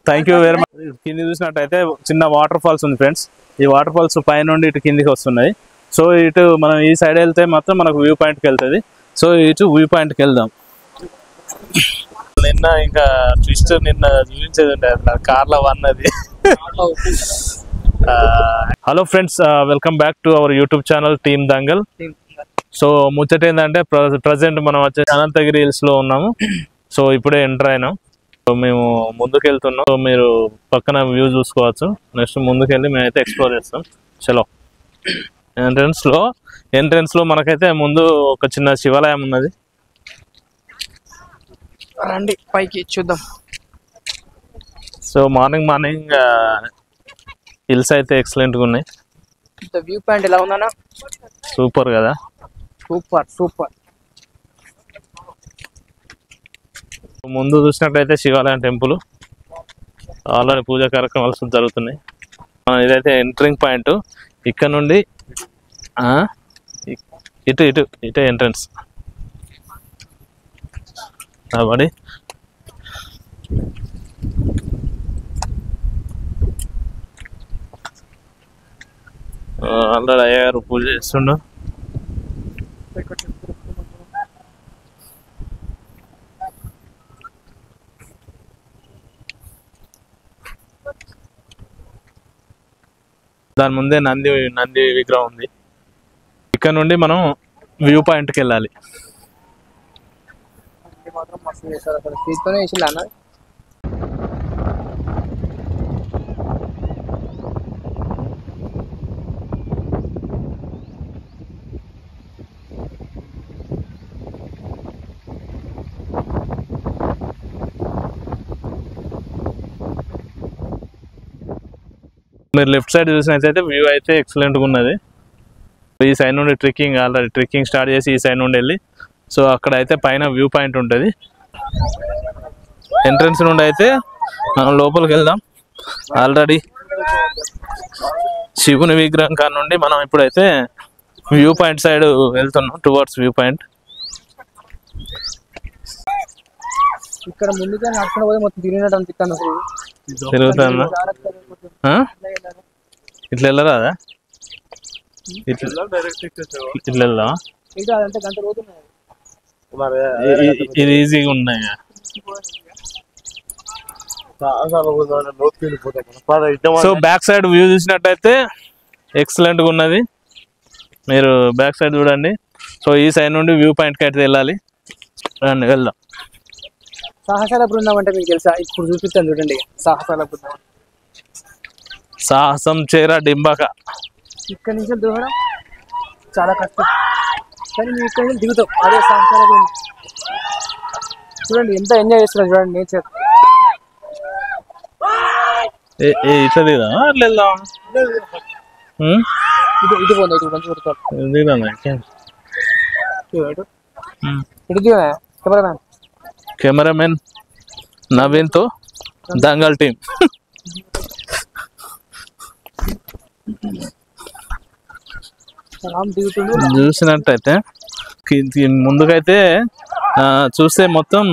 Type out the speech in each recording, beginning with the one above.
Thank you very much. కింది చూసినట్టయితే చిన్న వాటర్ ఫాల్స్ ఉంది ఫ్రెండ్స్. ఈ వాటర్ ఫాల్స్ పై నుండి ఇటు కిందికి వస్తున్నాయి. సో ఇటు మనం ఈ సైడ్ వెళ్తే మాత్రం మనకు వ్యూ పాయింట్కి వెళ్తుంది. సో ఇటు వ్యూ పాయింట్కి వెళ్దాం. నిన్న ఇంకా ట్విస్ట్ నిన్న చూపించేది ఉండే కార్లో వన్నది. Hello friends, welcome back to our YouTube channel team Dangal. So ముచ్చట ఏంటంటే ప్రజెంట్ మనం వచ్చే అనంతగిరి హిల్స్ లో ఉన్నాము. సో ఇప్పుడే ఎంటర్ అయినాం. సో మేము ముందుకు వెళ్తున్నాం. సో మీరు పక్కన వ్యూ చూసుకోవచ్చు. నెక్స్ట్ ముందుకు వెళ్ళి మేమైతే ఎక్స్ప్లోర్ చేస్తాం. చలో. ఎంట్రన్స్ లో మనకైతే ముందు ఒక చిన్న శివాలయం ఉన్నది. రండి పైకి చూద్దాం. సో మార్నింగ్ హిల్స్ అయితే ఎక్సలెంట్ గా ఉన్నాయి. వ్యూ పాయింట్ ఎలా ఉందన్నా? సూపర్ కదా, సూపర్. ముందు చూసినట్లయితే శివాలయం టెంపుల్ ఆల్రెడీ పూజా కార్యక్రమాలు జరుగుతున్నాయి. ఇదైతే ఎంట్రింగ్ పాయింట్. ఇక్కడ నుండి ఇటు ఎంట్రన్స్ కాబట్టి ఆల్రెడీ అయ్యారు పూజ చేస్తుండ. దాని ముందే నంది విగ్రహం ఉంది. ఇక్కడ నుండి మనం వ్యూ పాయింట్కి వెళ్ళాలి. మీరు లెఫ్ట్ సైడ్ చూసినట్లయితే వ్యూ అయితే ఎక్సలెంట్గా ఉన్నది. ఈ సైడ్ నుండి ఆల్రెడీ ట్రెక్కింగ్ స్టార్ట్ చేసి ఈ సైడ్ నుండి వెళ్ళి సో అక్కడ అయితే పైన వ్యూ పాయింట్ ఉంటుంది. ఎంట్రన్స్ నుండి అయితే మనం లోపలికి వెళ్దాం. ఆల్రెడీ శివుని విగ్రహం కాడ నుండి మనం ఇప్పుడైతే వ్యూ పాయింట్ సైడ్ వెళ్తున్నాం, టువర్డ్స్ వ్యూ పాయింట్. ఇక్కడ ముందుగా నడుచుకుంటూ పోయి మొత్తం తిరిగినట్టు అనిపిస్తాను. తిరుగుతుందా? ఇట్లా వెళ్ళరాదా? ఇట్లా వెళ్దాం. ఇది ఈజీగా ఉన్నాయి. సో బ్యాక్ సైడ్ వ్యూ చూసినట్టయితే ఎక్సలెంట్ గా ఉన్నది. మీరు బ్యాక్ సైడ్ చూడండి. సో ఈ సైడ్ నుండి వ్యూ పాయింట్ కి అయితే వెళ్ళాలి. రండి వెళ్దాం. సాహసాల బృందం అంటే మీకు తెలుసా? ఇప్పుడు చూపిస్తాను చూడండి. సాహసాల బృందం, సాహసం చేర డింబక. ఇక్కడ నుంచి దూరం చాలా కష్టం, కానీ మేము ఇక్కడ నుంచి దిగుతాం. అదే సాహసాల బృందం. చూడండి ఎంత ఎంజాయ్ చేస్తున్నారు చూడండి నేచర్. ఇట్లా దిగుదాం, అట్లా వెళ్దాం. ఇటు పోండి, ఇటు మంచి ఇటు దిగా. కెమెరామెన్ నవీన్ తో దంగల్ టీం. చూసినట్టయితే ముందుకైతే చూస్తే మొత్తం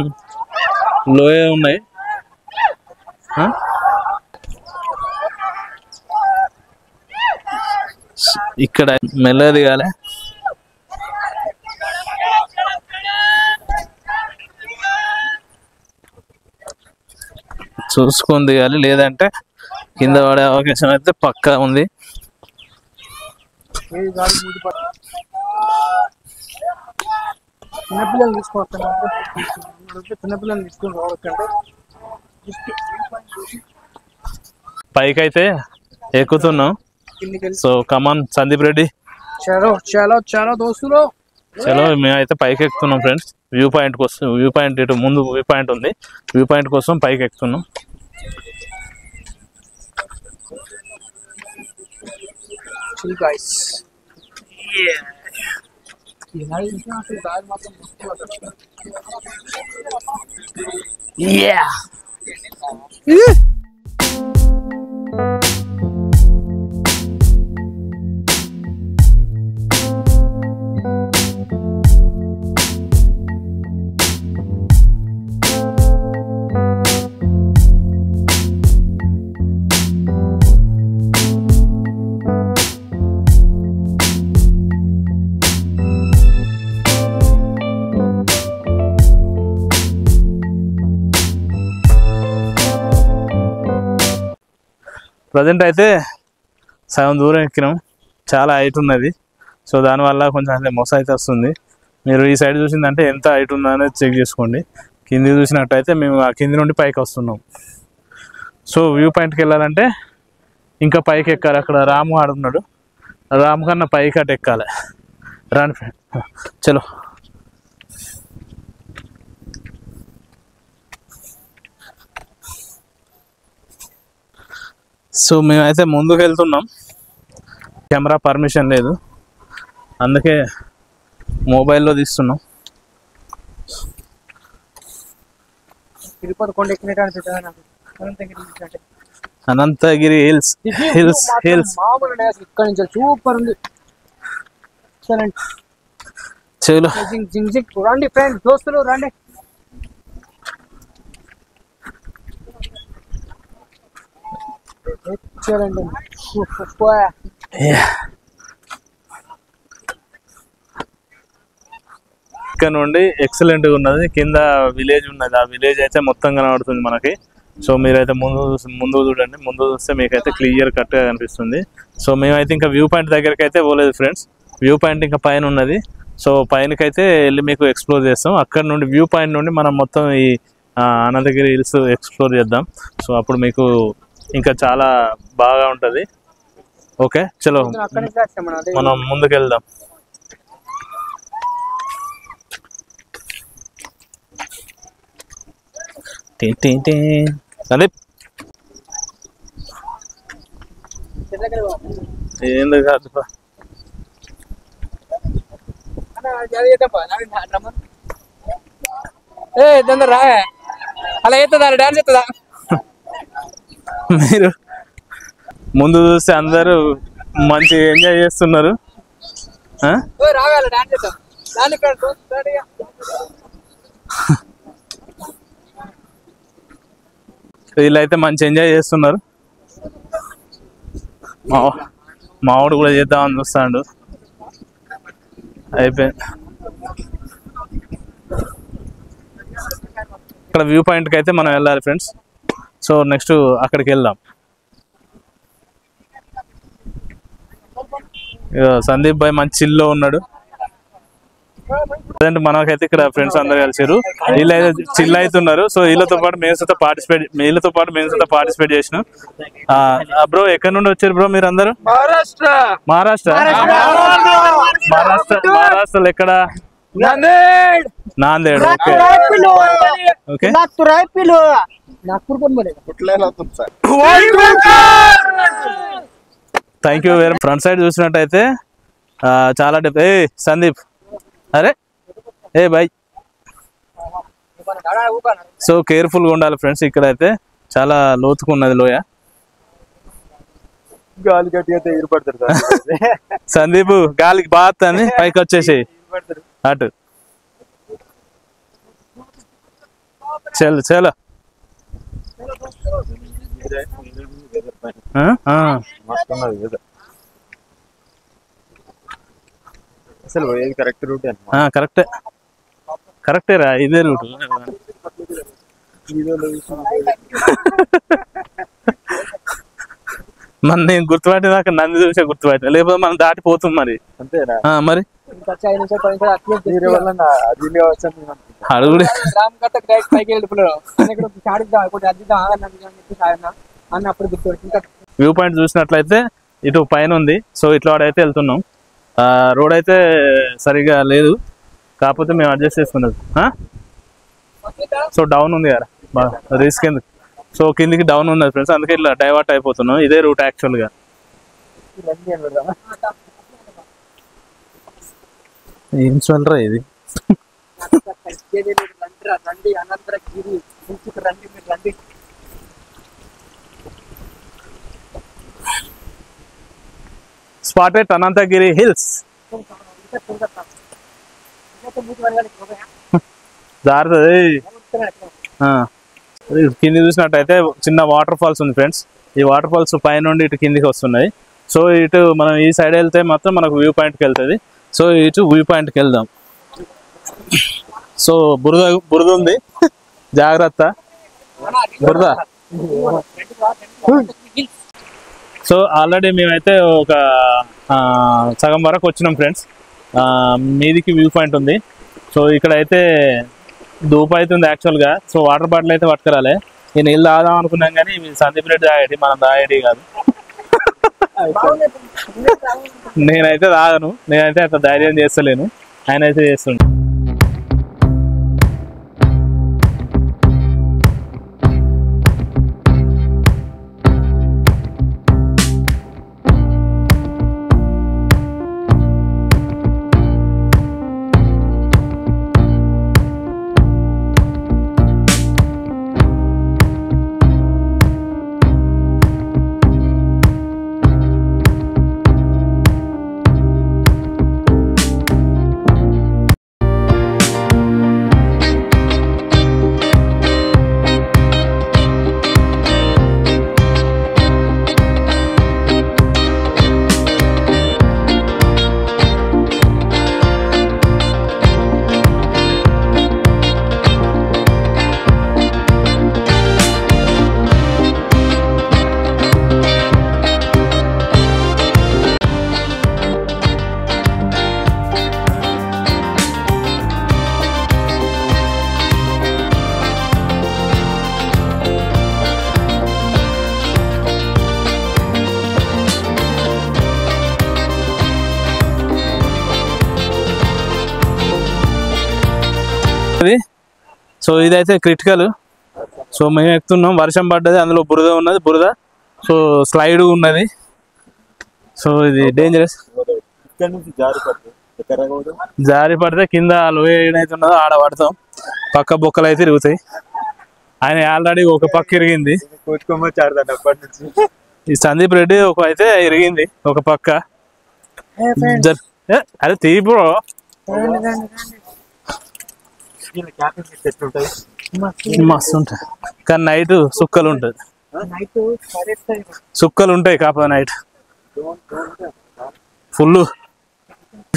లోయ ఉన్నాయి. ఇక్కడ మెల్లగా దిగాలి. చూసుకొని దిగాలి, లేదంటే కింద పడే అవకాశం అయితే పక్కా ఉంది. చిన్నపిల్లలు తీసుకొని రావచ్చంటే పైకైతే ఎక్కుతున్నాం. So come on Sandeep Reddy. చలో దోస్తులు, చలో మేమైతే పైకి ఎక్కుతున్నాం ఫ్రెండ్స్. వ్యూ పాయింట్ కోసం, వ్యూ పాయింట్ ఇటు ముందు వ్యూ పాయింట్ ఉంది. వ్యూ పాయింట్ కోసం పైకి ఎక్కుతున్నాం. ప్రజెంట్ అయితే సగం దూరం ఎక్కినాం, చాలా హైట్ ఉన్నది. సో దానివల్ల కొంచెం అసలు మొస అయితే వస్తుంది. మీరు ఈ సైడ్ చూసిందంటే ఎంత హైట్ ఉందో అనేది చెక్ చేసుకోండి. కింది చూసినట్టయితే మేము ఆ కింది నుండి పైకి వస్తున్నాం. సో వ్యూ పాయింట్కి వెళ్ళాలంటే ఇంకా పైకి ఎక్కాలి. అక్కడ రాము ఆడున్నాడు, రాము కన్నా పైకి అటు ఎక్కాలి. రాని ఫ్రెండ్ చలో. సో మేమైతే ముందుకు వెళ్తున్నాం. కెమెరా పర్మిషన్ లేదు, అందుకే మొబైల్లో తీస్తున్నాం. తిరుపతి కొండ ఎక్కినట్టు అనంతగిరి హిల్స్ హిల్స్ హిల్స్ మామూలు ఇక్కడ నుంచి సూపర్ ఉంది. చలో రండి ఫ్రెండ్స్, దోస్తులు రండి. చూడండి ఇక్కడ నుండి ఎక్సలెంట్ గా ఉన్నది. కింద విలేజ్ ఉన్నది, ఆ విలేజ్ అయితే మొత్తం కనబడుతుంది మనకి. సో మీరైతే ముందు చూడండి, ముందు చూస్తే మీకైతే క్లియర్ కట్ గా కనిపిస్తుంది. సో మేమైతే ఇంకా వ్యూ పాయింట్ దగ్గరికి అయితే పోలేదు ఫ్రెండ్స్. వ్యూ పాయింట్ ఇంకా పైన ఉన్నది. సో పైనకైతే వెళ్ళి మీకు ఎక్స్ప్లోర్ చేస్తాం. అక్కడ నుండి వ్యూ పాయింట్ నుండి మనం మొత్తం ఈ అనంతగిరి హిల్స్ ఎక్స్ప్లోర్ చేద్దాం. సో అప్పుడు మీకు ఇంకా చాలా బాగా ఉంటది. ఓకే చలో మనం ముందుకు వెళ్దాం. అదే ఏంది కాదు రా, అలా అవుతుందా డాన్స్ అవుతుందా? మీరు ముందు చూస్తే అందరూ మంచి ఎంజాయ్ చేస్తున్నారు. వీళ్ళైతే మంచి ఎంజాయ్ చేస్తున్నారు. మావాడు కూడా చేద్దామని చూస్తాడు. అయిపోయింది. ఇక్కడ వ్యూ పాయింట్కి అయితే మనం వెళ్ళాలి ఫ్రెండ్స్. సో నెక్స్ట్ అక్కడికి వెళ్దాం. సందీప్ భాయ్ మంచి చిల్లో ఉన్నాడు. ప్రజెంట్ మనకైతే ఇక్కడ ఫ్రెండ్స్ అందరు కలిసారు, వీళ్ళు అయితే చిల్ అవుతున్నారు. సో వీళ్ళతో పాటు మేము పార్టిసిపేట్ చేసినాం. బ్రో ఎక్కడి నుండి వచ్చారు బ్రో మీరు అందరూ? మహారాష్ట్రలో ఎక్కడ? Nanded. Okay thank you very. Front side చూసినట్టయితే చాలా సందీప్ అరే బాయ్. సో కేర్ఫుల్గా ఉండాలి ఫ్రెండ్స్. ఇక్కడ అయితే చాలా లోతుగా ఉన్నది లోయ. గాలి గట్టి అయితే ఎగిరిపడతారు సందీప్ గాలికి బాత్ అని పైకి వచ్చేసి అటు చల్ చలో. అసలు కరెక్ట్ రూట్ కరెక్టే రా, ఇదే రూట్. మన నేను గుర్తుపట్టినాక నంది చూసే గుర్తుపట్టిన, లేకపోతే మనం దాటిపోతాం మరి. అంతేనా? మరి అడుగుడే వ్యూ పాయింట్ చూసినట్లయితే ఇటు పైన ఉంది. సో ఇట్లా అయితే వెళ్తున్నాం. రోడ్ అయితే సరిగా లేదు, కాకపోతే మేము అడ్జస్ట్ చేసుకున్నది. సో డౌన్ ఉంది కదా, రిస్క్ ఎందుకు. సో కిందికి డౌన్ ఉన్నది ఫ్రెండ్స్, అందుకే ఇట్లా డైవర్ట్ అయిపోతున్నాం. ఇదే రూట్ యాక్చువల్గా. ఏం చల్లరా ఇది? Spotted Ananthagiri hills. జారుతుంది. కింది చూసినట్టయితే చిన్న వాటర్ ఫాల్స్ ఉంది ఫ్రెండ్స్. ఈ వాటర్ ఫాల్స్ పైనుండి ఇటు కిందికి వస్తున్నాయి. సో ఇటు మనం ఈ సైడ్ వెళ్తే మాత్రం మనకు వ్యూ పాయింట్కి వెళ్తుంది. సో ఇటు వ్యూ పాయింట్కి వెళ్దాం. సో బురద ఉంది, జాగ్రత్త బురద. సో ఆల్రెడీ మేమైతే ఒక సగం వరకు వచ్చినాం ఫ్రెండ్స్. మీదికి వ్యూ పాయింట్ ఉంది. సో ఇక్కడ అయితే ధూప అవుతుంది యాక్చువల్గా. సో వాటర్ బాటిల్ అయితే పట్టుకురాలే. నేను నీళ్ళు తాగుదాం అనుకున్నాం కానీ సందీప్ రెడ్డి తాగేటి, మనం తాగేటి కాదు. నేనైతే తాగను, నేనైతే అంత ధైర్యం చేస్తలేను, ఆయన అయితే చేస్తుండే. సో ఇదైతే క్రిటికల్. సో మేము ఎక్కుతున్నాం, వర్షం పడ్డది, అందులో బురద ఉన్నది, బురద. సో స్లైడ్ ఉన్నది. సో ఇది డేంజరస్. జారి పడితే కింద లోయ ఏదైతే ఉన్నదో ఆడ పడతాం, పక్క బొక్కలు అయితే తిరుగుతాయి. ఆయన ఆల్రెడీ ఒక పక్క ఇరిగింది. ఈ సందీప్ రెడ్డి ఒక అయితే ఇరిగింది ఒక పక్క. అరే తీ బ్రో, మస్తు ఉంటాయి కానీ నైట్ సుక్కలు ఉంటుంది, సుక్కలు ఉంటాయి కాకపోతే నైట్ ఫుల్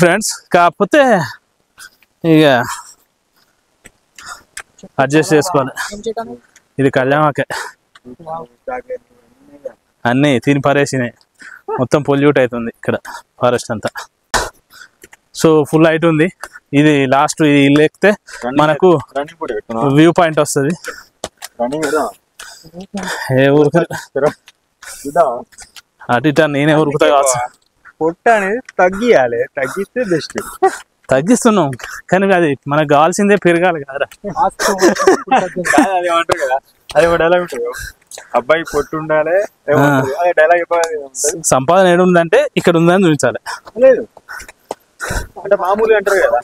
ఫ్రెండ్స్. కాకపోతే ఇక అడ్జస్ట్ చేసుకోవాలి. ఇది కళ్యాణకే అన్నీ తిని పరేసినాయి, మొత్తం పొల్యూట్ అవుతుంది ఇక్కడ ఫారెస్ట్ అంతా. సో ఫుల్ హైట్ ఉంది. ఇది లాస్ట్ ఇల్లు ఎక్కితే మనకు వ్యూ పాయింట్ వస్తుంది. ఏ ఊరుకు అటు ఇట నేనే ఊరుకుతా కావచ్చు. పొట్ట అనేది తగ్గియాలి, తగ్గిస్తే బెస్ట్. తగ్గిస్తున్నాం కానీ అది మనకు కావాల్సిందే పెరగాలి కదా. అదేమంటారు కదా, అది ఒక డైలాగ్ ఉంటుంది, అబ్బాయి పొట్టు ఉండాలి, డైలాగ్ సంపాదన ఏడు ఉందంటే ఇక్కడ ఉందని చూపించాలి. లేదు అంటే మామూలుగా అంటారు కదా,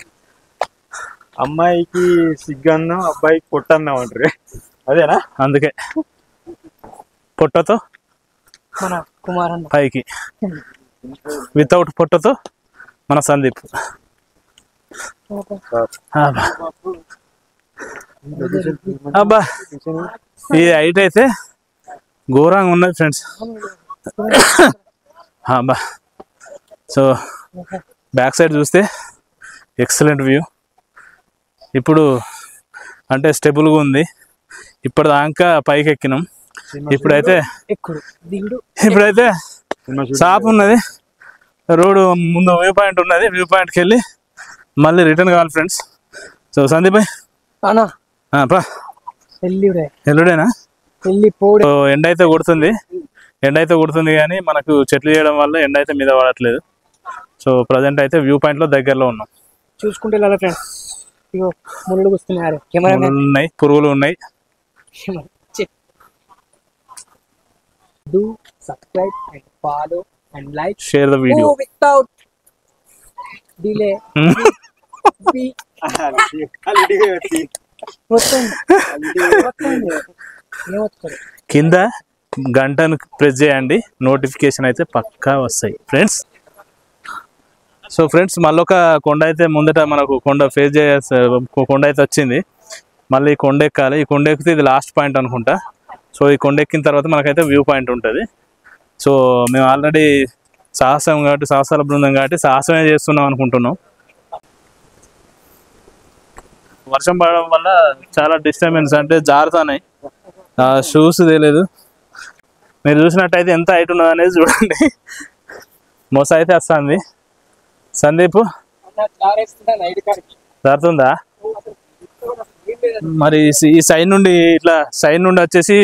అమ్మాయికి సిగ్గన్నం, అబ్బాయికి పొట్టన్నం అంటారు, అదేనా? అందుకే పొట్టతో మన కుమారన్న పైకి, వితౌట్ పొట్టతో మన సందీప్. అబ్బా ఈ హైట్ అయితే ఘోరంగా ఉన్నది ఫ్రెండ్స్. అబ్బా సో బ్యాక్ సైడ్ చూస్తే ఎక్సలెంట్ వ్యూ. ఇప్పుడు అంటే స్టెబుల్గా ఉంది. ఇప్పటిదాకా పైకి ఎక్కినాం. ఇప్పుడైతే షాప్ ఉన్నది, రోడ్డు ముందు వ్యూ పాయింట్ ఉన్నది. వ్యూ పాయింట్కి వెళ్ళి మళ్ళీ రిటర్న్ కావాలి ఫ్రెండ్స్. సో సందీప్ ఎల్లుడేనా? ఎండ అయితే కొడుతుంది, ఎండ అయితే కొడుతుంది కానీ మనకు చెట్లు చేయడం వల్ల ఎండ అయితే మీద పడట్లేదు. సో ప్రజెంట్ అయితే వ్యూ పాయింట్ లో దగ్గరలో ఉన్నాం. చూసుకుంటే ఉన్నాయి, పురుగులు ఉన్నాయి. Do subscribe and follow and like. Share the video without delay. కింద గంటను ప్రెస్ చేయండి, నోటిఫికేషన్ అయితే పక్కా వస్తాయి ఫ్రెండ్స్. సో ఫ్రెండ్స్ మళ్ళొక కొండ అయితే ముందట మనకు కొండ ఫేస్ చేయాల్సి కొండ అయితే వచ్చింది. మళ్ళీ ఈ కొండ ఎక్కాలి. ఈ కొండ ఎక్కితే ఇది లాస్ట్ పాయింట్ అనుకుంటా. సో ఈ కొండ ఎక్కిన తర్వాత మనకైతే వ్యూ పాయింట్ ఉంటుంది. సో మేము ఆల్రెడీ సాహసం కాబట్టి, సాహసాల బృందం కాబట్టి సాహసమే చేస్తున్నాం అనుకుంటున్నాం. వర్షం పడడం వల్ల చాలా డిస్టర్బెన్స్, అంటే జారుతున్నాయి, షూస్ తెలియదు. మీరు చూసినట్టయితే ఎంత హైట్ ఉన్నది అనేది చూడండి. మోస అయితే వస్తుంది. సందీప్ జరుగుతుందా మరి? ఈ సైడ్ నుండి ఇట్లా సైడ్ నుండి వచ్చేసి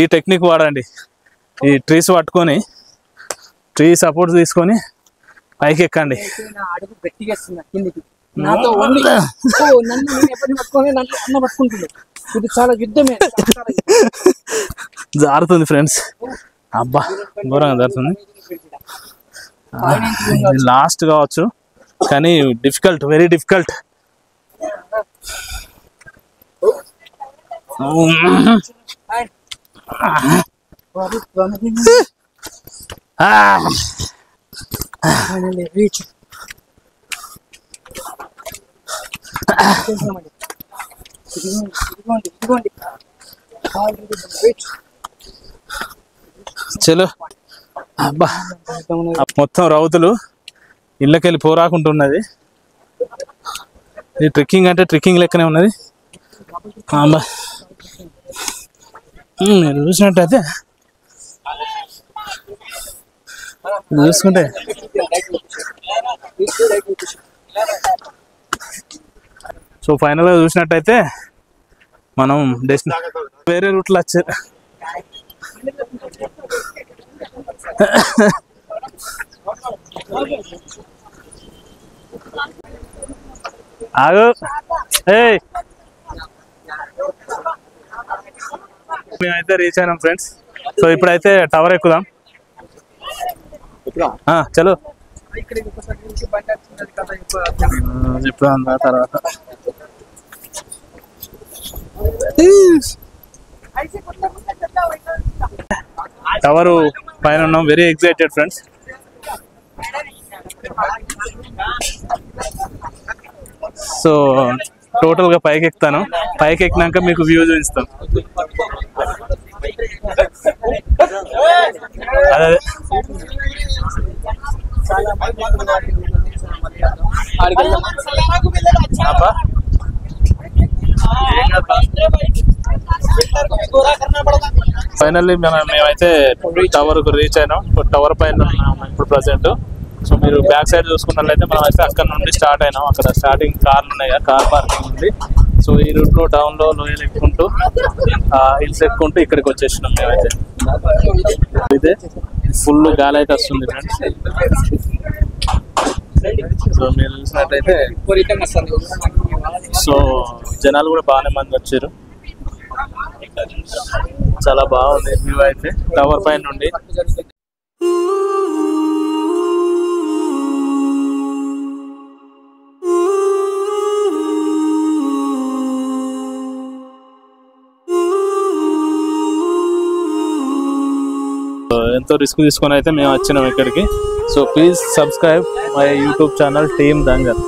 ఈ టెక్నిక్ వాడండి. ఈ ట్రీస్ పట్టుకొని ట్రీ సపోర్ట్ తీసుకొని పైకి ఎక్కండి. జారుతుంది ఫ్రెండ్స్, అబ్బా ఘోరంగా జారుతుంది. లాస్ట్ కావచ్చు కానీ డిఫికల్ట్, వెరీ డిఫికల్ట్. చలో అబ్బా, మొత్తం రౌతులు ఇళ్ళకెళ్ళి పోరాకుంటున్నది. ఇది ట్రెక్కింగ్ అంటే ట్రెక్కింగ్ లెక్కనే ఉన్నది. అబ్బా మీరు చూసినట్టయితే చూసుకుంటే సో ఫైనల్గా చూసినట్టయితే మనం వేరే రూట్లో వచ్చారు. ఆగు, మేమైతే రీచ్ అయినాం ఫ్రెండ్స్. సో ఇప్పుడైతే టవర్ ఎక్కుదాం. చలో ఇప్పుడు అందా తర్వాత టవర్ పైన ఉన్నాం. Very excited friends. So total గా పైకి ఎక్కుతాను. పైకి ఎక్కినాక మీకు వ్యూ చూపిస్తాను. అదే ఫైనల్లీ మేమైతే టవర్ కు రీచ్ అయినాం. టవర్ పైన ఇప్పుడు ప్రజెంట్. సో మీరు బ్యాక్ సైడ్ చూసుకున్నట్లయితే మనం అయితే అక్కడ నుండి స్టార్ట్ అయినాం. అక్కడ స్టార్టింగ్ కార్లు ఉన్నాయి, కార్ పార్కింగ్ ఉంది. సో ఈ రూట్ లో టౌన్ లో లోయలు ఎక్కుంటూ హిల్స్ ఎక్కుంటూ ఇక్కడికి వచ్చేసినాం మేమైతే. అయితే ఫుల్ గాలి అయితే వస్తుంది ఫ్రెండ్స్. సో మీరు చూసినట్టయితే సో జనాలు కూడా బాగానే మంది వచ్చారు. చాలా బాగుంది వ్యూ అయితే టవర్ పైన నుండి. ఎంతో రిస్క్ తీసుకొని అయితే మేము వచ్చినాం ఇక్కడికి. So please subscribe my YouTube channel team Dangal.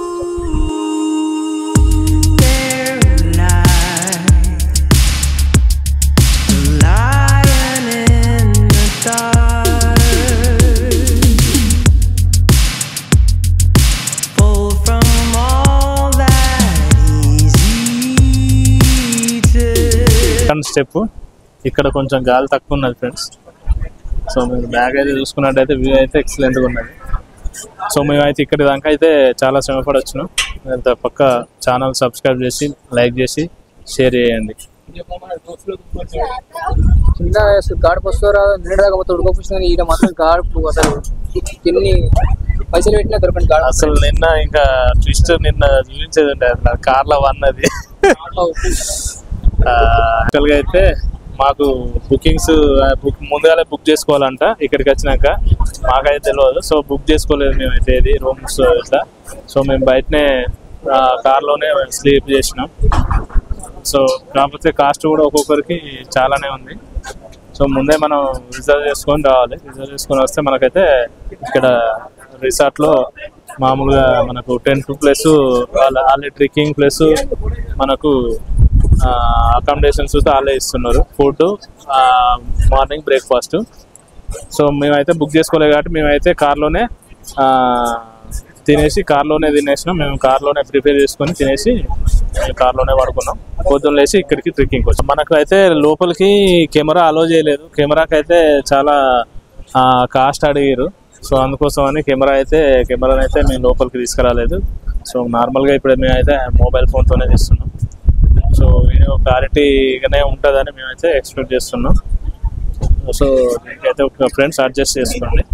Step ఇక్కడ కొంచెం గాలి తక్కువ ఉన్నది ఫ్రెండ్స్. సో మీరు బ్యాగ్ అయితే చూసుకున్నట్టయితే వ్యూ అయితే ఎక్సలెంట్గా ఉన్నది. సో మేమైతే ఇక్కడి దాకా అయితే చాలా శ్రమపడి వచ్చినాం. పక్క ఛానల్ సబ్స్క్రైబ్ చేసి లైక్ చేసి షేర్ చేయండి. కింద గాడుపు వస్తారా నిన్నదాకా మొత్తం ఉడకపోతుంది. ఈడ మాత్రం గాడుపు అసలు ఎన్ని పైసలు పెట్టినా దొరకండి గాడు. అసలు నిన్న ఇంకా ట్విస్ట్ నిన్న చూపించేది ఉండే అసలు కార్లో వన్నది. యాక్చువల్గా అయితే మాకు బుకింగ్స్ ముందుగానే బుక్ చేసుకోవాలంట ఇక్కడికి వచ్చినాక. మాకైతే తెలియదు. సో బుక్ చేసుకోలేదు మేమైతే ఇది రూమ్స్ ఇట్లా. సో మేము బయటనే కార్లోనే స్లీప్ చేసినాం. సో కాకపోతే కాస్ట్ కూడా ఒక్కొక్కరికి చాలానే ఉంది. సో ముందే మనం రిజర్వ్ చేసుకొని రావాలి. రిజర్వ్ చేసుకొని వస్తే మనకైతే ఇక్కడ రిసార్ట్లో మామూలుగా మనకు టెంట్ ప్లస్ వాళ్ళ ట్రెక్కింగ్ ప్లస్ మనకు అకామిడేషన్స్ వాళ్ళే ఇస్తున్నారు. Food, morning breakfast. సో మేమైతే బుక్ చేసుకోలేదు కాబట్టి మేమైతే కార్లోనే తినేసి కార్లోనే తినేసినాం. మేము కార్లోనే ప్రిపేర్ చేసుకొని తినేసి కార్లోనే పడుకున్నాం. పొద్దున్న లేచి ఇక్కడికి ట్రెక్కింగ్ వచ్చాం. మనకు అయితే లోపలికి కెమెరా అలో చేయలేదు. కెమెరాకి అయితే చాలా కాస్ట్ అడిగారు. సో అందుకోసం అని కెమెరాని అయితే మేము లోపలికి తీసుకురాలేదు. సో నార్మల్గా ఇప్పుడు మేమైతే మొబైల్ ఫోన్తోనే తీస్తున్నాం. సో వీడియో క్లారిటీగానే ఉంటుందని మేమైతే ఎక్స్పెక్ట్ చేస్తున్నాం. సో దీనికైతే ఒక ఫ్రెండ్స్ అడ్జస్ట్ చేసుకోండి.